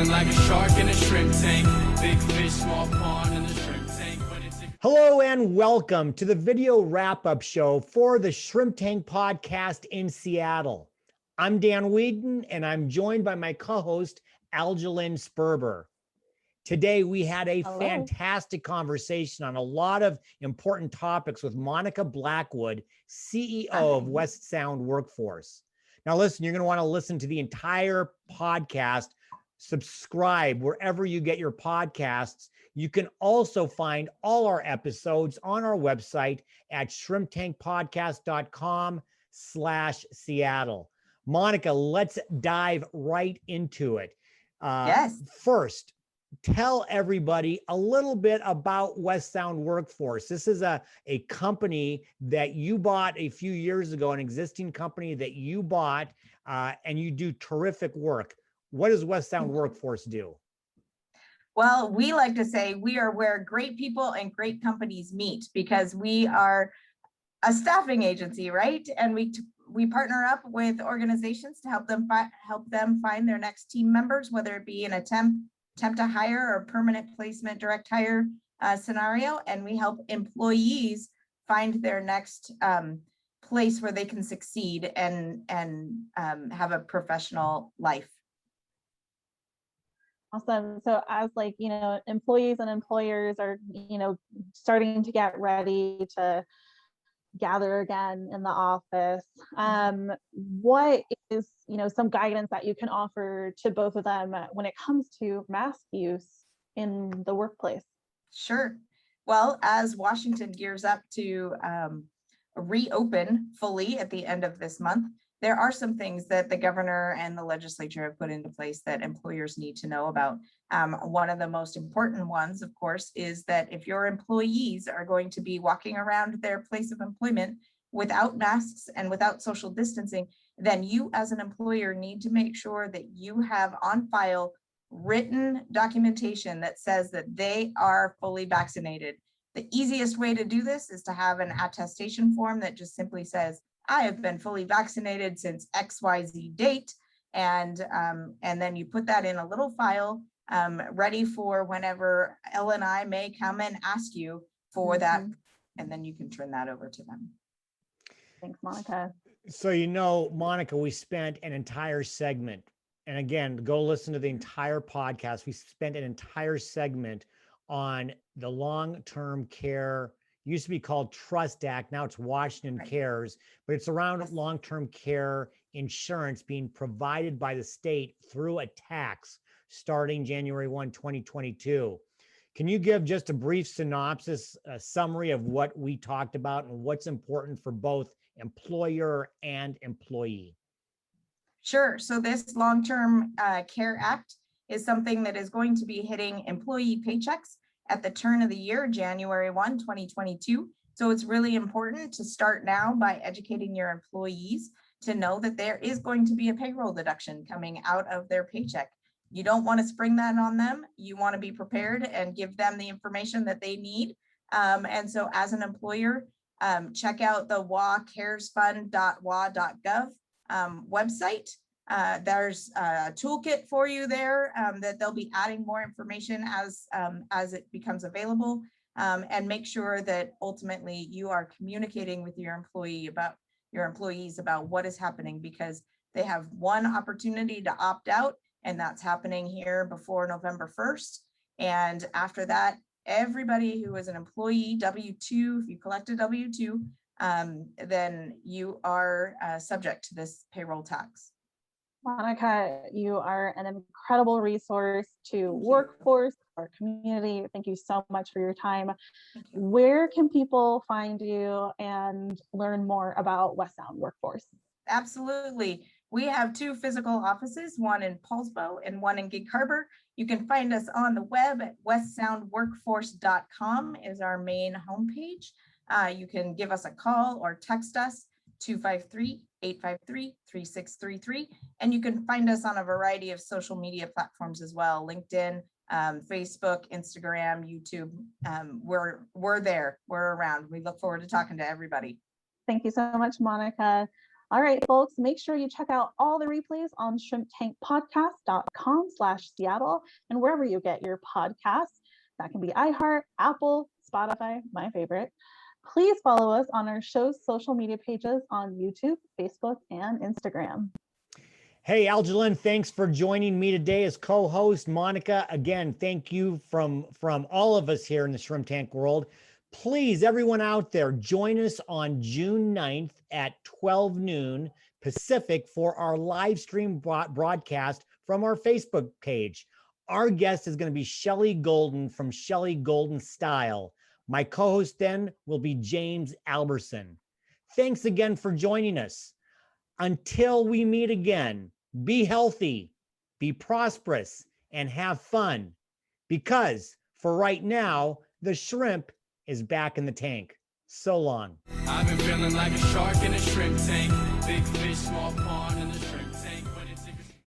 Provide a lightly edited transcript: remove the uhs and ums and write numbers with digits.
Feeling like a shark in a shrimp tank. Big fish, small pond in the shrimp tank. Hello and welcome to the video wrap-up show for the Shrimp Tank podcast in Seattle. I'm Dan Whedon and I'm joined by my co-host Aljalyn Sperber. Today we had a fantastic conversation on a lot of important topics with Monica Blackwood, CEO of Westsound Workforce. Now listen, you're going to want to listen to the entire podcast. Subscribe wherever you get your podcasts. You can also find all our episodes on our website at shrimptankpodcast.com/Seattle. Monica, let's dive right into it. Yes. First, tell everybody a little bit about Westsound Workforce. This is a company that you bought a few years ago, an existing company that you bought, and you do terrific work. What does Westsound Workforce do? Well, we like to say we are where great people and great companies meet, because we are a staffing agency, right? And we partner up with organizations to help them find their next team members, whether it be in a temp to hire or permanent placement, direct hire scenario. And we help employees find their next place where they can succeed and have a professional life. Awesome. So as employees and employers are, starting to get ready to gather again in the office, what is, some guidance that you can offer to both of them when it comes to mask use in the workplace? Sure. Well, as Washington gears up to reopen fully at the end of this month, there are some things that the governor and the legislature have put into place that employers need to know about. One of the most important ones, of course, is that if your employees are going to be walking around their place of employment without masks and without social distancing, then you as an employer need to make sure that you have on file written documentation that says that they are fully vaccinated. The easiest way to do this is to have an attestation form that just simply says, I have been fully vaccinated since XYZ date. And then you put that in a little file ready for whenever Elle and I may come and ask you for that. And then you can turn that over to them. Thanks, Monica. So, Monica, we spent an entire segment, and again, go listen to the entire podcast. We spent an entire segment on the long-term care, used to be called Trust Act. Now it's Washington Cares, but it's around long-term care insurance being provided by the state through a tax starting January 1, 2022. Can you give just a brief synopsis, a summary of what we talked about and what's important for both employer and employee? Sure. So this long-term care act is something that is going to be hitting employee paychecks at the turn of the year, January 1, 2022. So it's really important to start now by educating your employees to know that there is going to be a payroll deduction coming out of their paycheck. You don't want to spring that on them. You want to be prepared and give them the information that they need. And so as an employer, check out the wacaresfund.wa.gov website. There's a toolkit for you there that they'll be adding more information as it becomes available, and make sure that ultimately you are communicating with your employees about what is happening, because they have one opportunity to opt out, and that's happening here before November 1st. And after that, everybody who is an employee W-2, if you collect a W-2, then you are subject to this payroll tax. Monica, you are an incredible resource to Workforce, our community. Thank you so much for your time. Where can people find you and learn more about Westsound Workforce? Absolutely. We have two physical offices, one in Paulsbo and one in Gig Harbor. You can find us on the web at westsoundworkforce.com is our main homepage. You can give us a call or text us 253-853-3633. And you can find us on a variety of social media platforms as well, LinkedIn, Facebook, Instagram, YouTube. We're there, we're around. We look forward to talking to everybody. Thank you so much, Monica. All right, folks, make sure you check out all the replays on shrimptankpodcast.com/Seattle and wherever you get your podcasts. That can be iHeart, Apple, Spotify, my favorite. Please follow us on our show's social media pages on YouTube, Facebook, and Instagram. Hey, Aljalyn, thanks for joining me today as co-host. Monica, again, thank you from all of us here in the Shrimp Tank world. Please, everyone out there, join us on June 9th at 12 noon Pacific for our live stream broadcast from our Facebook page. Our guest is going to be Shelley Golden from Shelley Golden Style. My co-host then will be James Alberson. Thanks again for joining us. Until we meet again, be healthy, be prosperous, and have fun. Because for right now, the shrimp is back in the tank. So long. I've been feeling like a shark in a shrimp tank. Big fish, small pond.